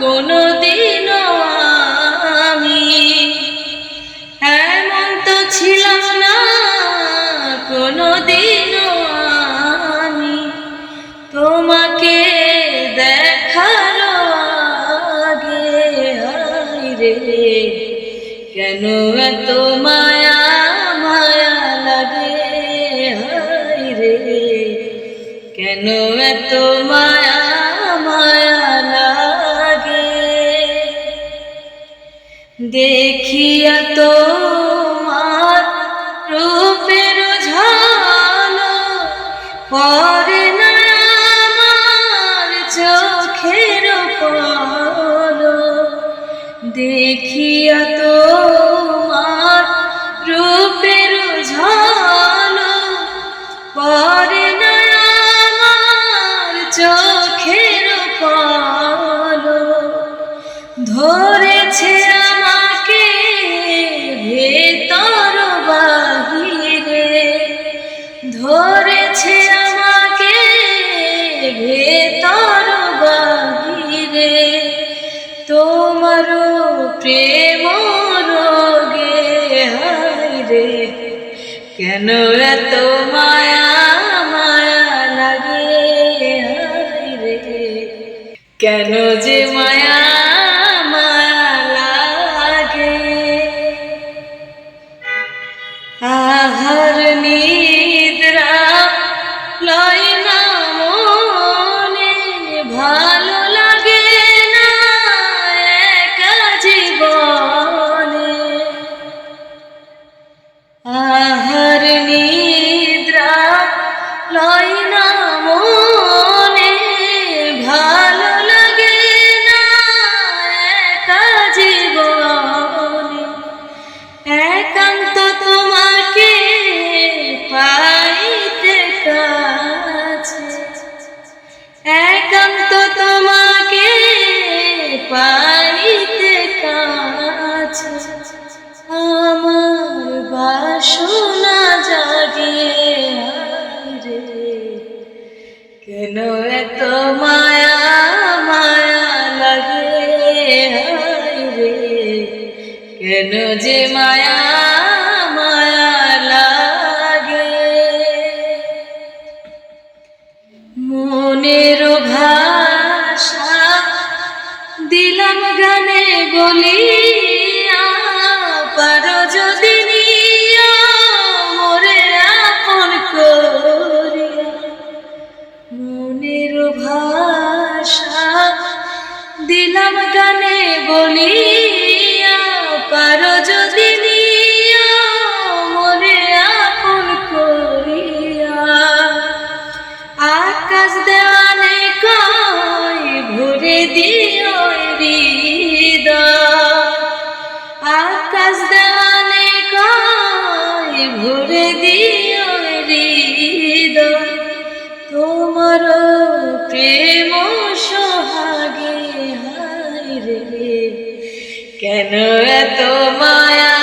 কোনোদিনও আমি এমন তো ছিলাম না কোনোদিনও আমি তোমাকে দেখার আগে। হায় রে কেন এত মায়া মায়া লাগে, হায় রে কেন এত মায়া মায়া লাগে। দেখিয়া তোমার রূপের ঝলক পড়ে না আমার চোখের পলক। দেখিয়া তোমার রূপের ঝলক পড়ে না আমার চোখের পলক। ধরেছে আমাকে ভেতর বাহিরে, ধরেছে আমাকে ভেতর বাহিরে। তোমার প্রেম রোগে, হায় রে কেন এত মায়া মায়া লাগে, হায় রে কেন যে মায়া মায়া লাগে। আহার নিদ্রা লয় না মনে, ভালো লাগে না একা জীবনে। আহার নিদ্রা লয় না মনে, ভালো লাগে না একা জীবনে। একান্ত তোমাকে পাইতে কাছে, একান্ত তোমাকে পাইতে কাছে। আমার বাসনা জাগে, হায় রে কেন এত মায়া মায়া লাগে, হায় রে কেন যে মায়া মায়া লাগে। মনের ভাষা দিলাম গানে বলিয়া, পারো যদি নিয়া মোরে আপন করিয়া। মনের ভাষা দিলাম গানে বলিয়া, পারো যদি নিয়া মোরে আপন করিয়া। আকাশ দেওয়ানে কই ভরে দিও হৃদয়, আকাশ দেওয়ানে কই ভরে দিও হৃদয়। তোমার প্রেম সোহাগে, হায় রে কেন এত মায়া